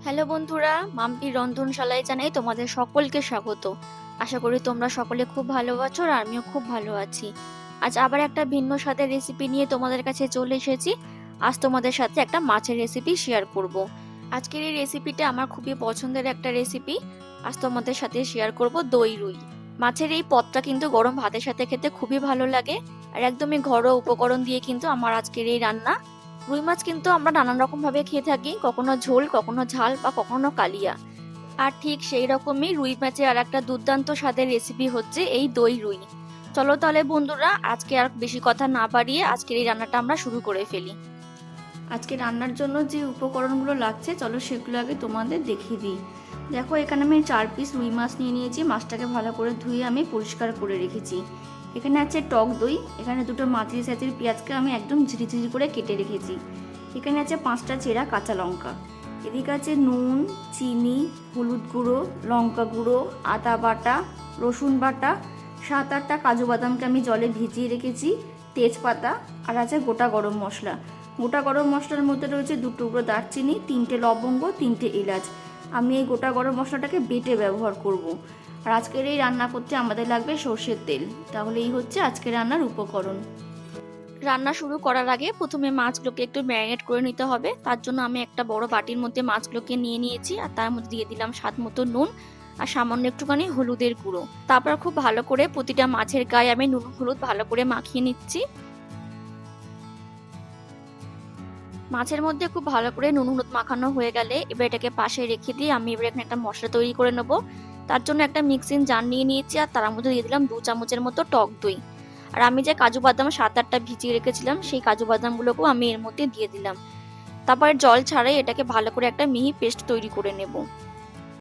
Hello বন্ধুরা, মাম্পির রন্ধনশালায় জানাই তোমাদের সকলকে স্বাগত। আশা করি তোমরা সকলে খুব ভালো আছো আর আমিও খুব ভালো আছি। আজ আবার একটা ভিন্ন স্বাদের রেসিপি নিয়ে তোমাদের কাছে চলে এসেছি। আজ তোমাদের সাথে একটা মাছের রেসিপি শেয়ার করব। আজকের এই রেসিপিটা আমার খুবই পছন্দের একটা রেসিপি। আজ তোমাদের সাথে শেয়ার করব দই রুই। মাছের এই পদটা কিন্তু গরম ভাতের সাথে খেতে খুবই ভালো লাগে আর একদমই ঘরোয়া উপকরণ দিয়ে কিন্তু আমার আজকের এই রান্না। রুই মাছ কিন্তু আমরা নানান রকম ভাবে খেয়ে থাকি, কখনো ঝোল, কখনো ঝাল বা কখনো কালিয়া। আর ঠিক সেই রকমই রুই মাছের আর একটা দুর্দান্ত স্বাদের রেসিপি হচ্ছে এই দই রুই। চলো তাহলে বন্ধুরা, আজকে আর বেশি কথা না বাড়িয়ে আজকের এই রান্নাটা আমরা শুরু করে ফেলি। আজকে রান্নার জন্য যে উপকরণগুলো লাগছে চলো সেগুলো আগে তোমাদের দেখিয়ে দিই। দেখো, এখানে আমি 4 পিস রুই মাছ নিয়ে নিয়েছি। মাছটাকে ভালো করে ধুয়ে আমি পরিষ্কার করে রেখেছি। এখানে আছে টক দই, এখানে দুটো মাঝারি সাইজের পেঁয়াজকে আমি একদম ঝিরিঝিরি করে কেটে রেখেছি। এখানে আছে 5টা চেরা কাঁচা লঙ্কা। এদিকে আছে নুন, চিনি, হলুদ গুঁড়ো, লঙ্কা গুঁড়ো, আদা বাটা, রসুন বাটা, 7-8টা কাজু বাদামকে আমি জলে ভিজিয়ে রেখেছি, তেজপাতা, আর আছে গোটা গরম মশলা। গোটা গরম মশলার মধ্যে রয়েছে 2 টুকরো দারচিনি, 3টে লবঙ্গ, 3টে এলাচ। আমি এই গোটা গরম মশলাটাকে বেটে ব্যবহার করব। আর আজকের এই রান্না করতে আমাদের লাগবে সর্ষের তেল। তাহলে এই হচ্ছে আজকের রান্নার উপকরণ। রান্না শুরু করার আগে প্রথমে মাছগুলোকে একটু ম্যারিনেট করে নিতে হবে। তার জন্য আমি একটা বড় বাটির মধ্যে মাছগুলোকে নিয়ে নিয়েছি আর তার মধ্যে দিয়ে দিলাম স্বাদ মতো নুন আর সামান্য একটুখানি হলুদের গুঁড়ো। তারপর খুব ভালো করে প্রতিটা মাছের গায়ে আমি নুন হলুদ ভালো করে মাখিয়ে নিচ্ছি। মাছের মধ্যে খুব ভালো করে নুন হলুদ মাখানো হয়ে গেলে এবার এটাকে পাশে রেখে দিয়ে আমি এবার এখানে একটা মশলা তৈরি করে নেব। তার জন্য একটা মিক্সিং জার নিয়ে নিয়েছি আর তার মধ্যে দিয়ে দিলাম 2 চামচের মতো টক দই। আর আমি যে কাজু বাদাম 7-8টা ভিজিয়ে রেখেছিলাম সেই কাজু বাদামগুলোকেও আমি এর মধ্যে দিয়ে দিলাম। তারপরে জল ছাড়াই এটাকে ভালো করে একটা মিহি পেস্ট তৈরি করে নেব।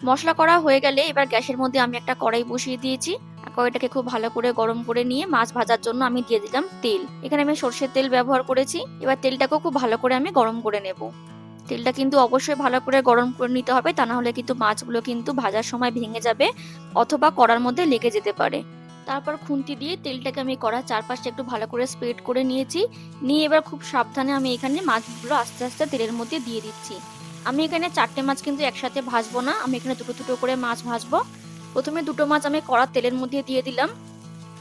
মশলা করা হয়ে গেলে এবার গ্যাসের মধ্যে আমি একটা কড়াই বসিয়ে দিয়েছি আর কড়াইটাকে খুব ভালো করে গরম করে নিয়ে মাছ ভাজার জন্য আমি দিয়ে দিলাম তেল। এখানে আমি সর্ষের তেল ব্যবহার করেছি। এবার তেলটাকেও খুব ভালো করে আমি গরম করে নেব। তেলটা কিন্তু অবশ্যই ভালো করে গরম করে নিতে হবে, তা না হলে কিন্তু মাছগুলো কিন্তু ভাজার সময় ভেঙে যাবে অথবা কড়ার মধ্যে লেগে যেতে পারে। তারপর খুন্তি দিয়ে তেলটাকে আমি কড়ার চারপাশে একটু ভালো করে স্প্রেড করে নিয়েছি। নিয়ে এবার খুব সাবধানে আমি এখানে মাছগুলো আস্তে আস্তে তেলের মধ্যে দিয়ে দিচ্ছি। আমি এখানে 4টে মাছ কিন্তু একসাথে ভাজবো না, আমি এখানে দুটো দুটো করে মাছ ভাজবো। প্রথমে দুটো মাছ আমি কড়ার তেলের মধ্যে দিয়ে দিলাম।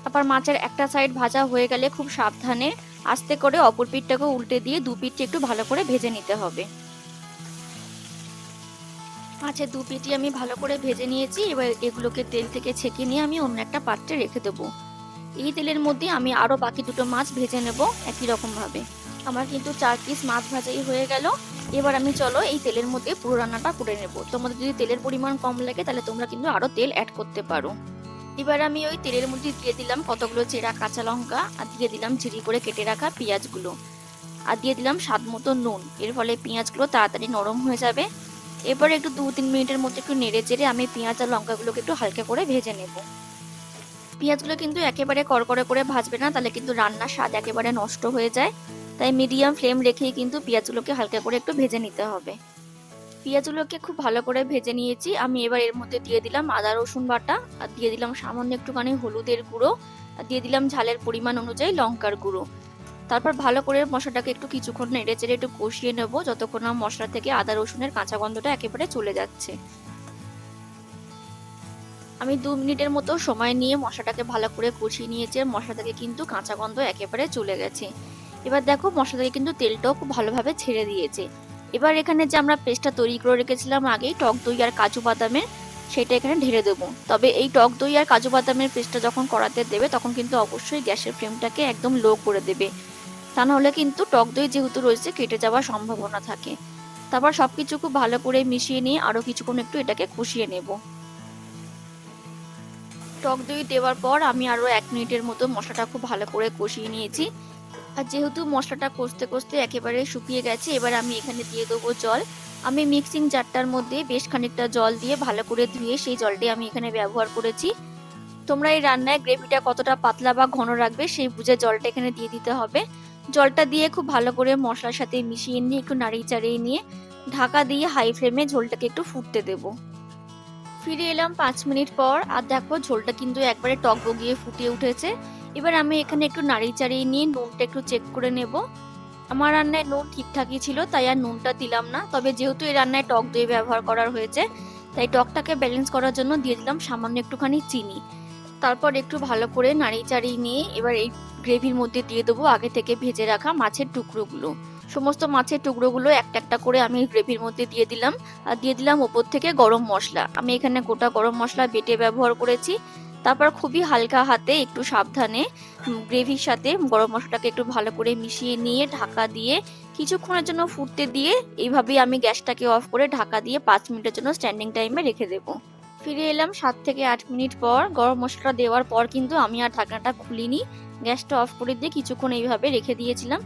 তারপর মাছের একটা সাইড ভাজা হয়ে গেলে খুব সাবধানে আস্তে করে অপর পিঠটাকে উল্টে দিয়ে 2 পিঠটি একটু ভালো করে ভেজে নিতে হবে। মাছের 2 পিঠই আমি ভালো করে ভেজে নিয়েছি। এবার এগুলোকে তেল থেকে ছেঁকে নিয়ে আমি অন্য একটা পাত্রে রেখে দেবো। এই তেলের মধ্যে আমি আরো বাকি দুটো মাছ ভেজে নেব একই রকম ভাবে। আমার কিন্তু 4 পিস মাছ ভাজাই হয়ে গেল। এবার আমি চলো এই তেলের মধ্যে পুরো রান্নাটা করে নেব। তোমাদের যদি তেলের পরিমাণ কম লাগে তাহলে তোমরা কিন্তু আরো তেল অ্যাড করতে পারো। এবার আমি ওই তেলের মধ্যে দিয়ে দিলাম কতগুলো চেরা কাঁচা লঙ্কা আর দিয়ে দিলাম ঝিরি করে কেটে রাখা পেঁয়াজগুলো আর দিয়ে দিলাম স্বাদ মতো নুন। এর ফলে পেঁয়াজগুলো তাড়াতাড়ি নরম হয়ে যাবে। এবার একটু 2-3 মিনিটের মধ্যে একটু নেড়ে চেড়ে আমি পেঁয়াজ আর লঙ্কাগুলোকে একটু হালকা করে ভেজে নেব। পেঁয়াজগুলো কিন্তু একেবারে কড়কড়ে করে ভাজবে না, তাহলে কিন্তু রান্নার স্বাদ একেবারে নষ্ট হয়ে যায়। তাই মিডিয়াম ফ্লেম রেখেই কিন্তু পেঁয়াজগুলোকে হালকা করে একটু ভেজে নিতে হবে। পেঁয়াজগুলোকে খুব ভালো করে ভেজে নিয়েছি। আমি এবার এর মধ্যে দিয়ে দিলাম আদা রসুন বাটা আর দিয়ে দিলাম সামান্য একটুখানি হলুদের গুঁড়ো আর দিয়ে দিলাম ঝালের পরিমাণ অনুযায়ী লঙ্কার গুঁড়ো। তারপর ভালো করে মশলাটাকে একটু কিছুক্ষণ নেড়ে চেড়ে একটু কষিয়ে নেবো যতক্ষণ না মশলা থেকে আদা রসুনের কাঁচা গন্ধটা একেবারে চলে যাচ্ছে। আমি 2 মিনিটের মতো সময় নিয়ে মশলাটাকে ভালো করে কষিয়ে নিয়েছি। মশলা থেকে কিন্তু কাঁচা গন্ধ একেবারে চলে গেছে। এবার দেখো মশলা থেকে কিন্তু তেলটাও খুব ভালোভাবে ছেড়ে দিয়েছে। এবার এখানে যে আমরা পেস্টটা তৈরি করে রেখেছিলাম আগেই টক দই আর কাজু বাদামের, সেটা এখানে ঢেলে দেবো। তবে এই টক দই আর কাজু বাদামের পেস্টটা যখন কড়াতে দেবে তখন কিন্তু অবশ্যই গ্যাসের ফ্লেমটাকে একদম লো করে দেবে, তা নাহলে কিন্তু টক দই যেহেতু রয়েছে কেটে যাওয়ার সম্ভাবনা থাকে। তারপর সবকিছু খুব ভালো করে মিশিয়ে নিয়ে আরো কিছুক্ষণ একটু এটাকে কষিয়ে নেব। টক দই দেওয়ার পর আমি আরো 1 মিনিটের মতো মশলাটা খুব ভালো করে কষিয়ে নিয়েছি। আর যেহেতু মশলাটা কষতে কষতে একেবারে শুকিয়ে গেছে, এবার আমি এখানে দিয়ে দেবো জল। আমি মিক্সিং জারটার মধ্যে বেশ খানিকটা জল দিয়ে ভালো করে ধুয়ে সেই জলটাই আমি এখানে ব্যবহার করেছি। তোমরা এই রান্নায় গ্রেভিটা কতটা পাতলা বা ঘন রাখবে সেই বুঝে জলটা এখানে দিয়ে দিতে হবে। জলটা দিয়ে খুব ভালো করে মশলার সাথে মিশিয়ে নিয়ে একটু নাড়িয়ে চাড়িয়ে নিয়ে ঢাকা দিয়ে হাই ফ্লেমে ঝোলটাকে একটু ফুটতে দেবো। ফিরে এলাম 5 মিনিট পর আর দেখো ঝোলটা কিন্তু একবারে টক বগিয়ে ফুটে উঠেছে। এবার আমি এখানে একটু নাড়িয়ে চাড়িয়ে নিয়ে নুনটা একটু চেক করে নেব। আমার রান্নায় নুন ঠিকঠাকই ছিল, তাই আর নুনটা দিলাম না। তবে যেহেতু এই রান্নায় টক দই ব্যবহার করার হয়েছে, তাই টকটাকে ব্যালেন্স করার জন্য দিয়ে দিলাম সামান্য একটুখানি চিনি। তারপর একটু ভালো করে নাড়িয়ে চাড়িয়ে নিয়ে এবার এই গ্রেভির মধ্যে দিয়ে দেবো আগে থেকে ভেজে রাখা মাছের টুকরোগুলো। সমস্ত মাছের টুকরোগুলো একটা একটা করে আমি গ্রেভির মধ্যে দিয়ে দিলাম। আর দিয়ে দিলাম ওপর থেকে গরম মশলা। আমি এখানে গোটা গরম মশলা বেটে ব্যবহার করেছি। তারপর খুবই হালকা হাতে একটু সাবধানে গ্রেভির সাথে গরম মশলাটাকে একটু ভালো করে মিশিয়ে নিয়ে ঢাকা দিয়ে কিছুক্ষণের জন্য ফুটতে দিয়ে এইভাবেই আমি গ্যাসটাকে অফ করে ঢাকা দিয়ে 5 মিনিটের জন্য স্ট্যান্ডিং টাইমে রেখে দেবো। ফিরে এলাম 7 থেকে 8 মিনিট পর। গরম মশলা দেওয়ার পর কিন্তু আমি আর ঢাকনাটা খুলিনি, গ্যাসটা অফ করে দিয়ে কিছুক্ষণ এইভাবে রেখে দিয়েছিলাম।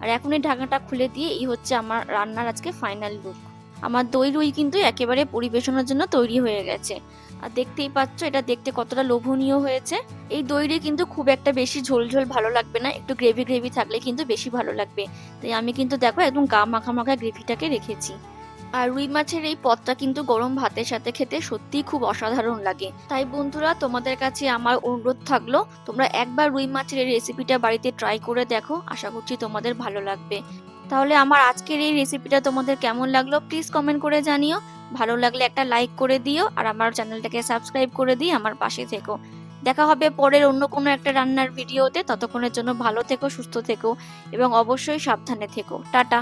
আর এখন এই ঢাকনাটা খুলে দিয়ে এই হচ্ছে আমার রান্নার আজকে ফাইনাল লুক। আমার দই রুই কিন্তু একেবারে পরিবেশনের জন্য তৈরি হয়ে গেছে। আর দেখতেই পাচ্ছ এটা দেখতে কতটা লোভনীয় হয়েছে। এই দই রুই কিন্তু খুব একটা বেশি ঝোল ঝোল ভালো লাগবে না, একটু গ্রেভি গ্রেভি থাকলে কিন্তু বেশি ভালো লাগবে। তাই আমি কিন্তু দেখো একদম গা মাখা মাখা গ্রেভিটাকে রেখেছি। আর রুই মাছের এই পদটা কিন্তু গরম ভাতের সাথে খেতে সত্যিই খুব অসাধারণ লাগে। তাই বন্ধুরা, তোমাদের কাছে আমার অনুরোধ থাকলো, তোমরা একবার রুই মাছের এই রেসিপিটা বাড়িতে ট্রাই করে দেখো, আশা করছি তোমাদের ভালো লাগবে। তাহলে আমার আজকের এই রেসিপিটা তোমাদের কেমন লাগলো প্লিজ কমেন্ট করে জানিও। ভালো লাগলে একটা লাইক করে দিও, আর আমার চ্যানেলটাকে সাবস্ক্রাইব করে দিয়ে আমার পাশে থেকো। দেখা হবে পরের অন্য কোনো একটা রান্নার ভিডিওতে। ততক্ষণের জন্য ভালো থেকো, সুস্থ থেকো এবং অবশ্যই সাবধানে থেকো। টাটা।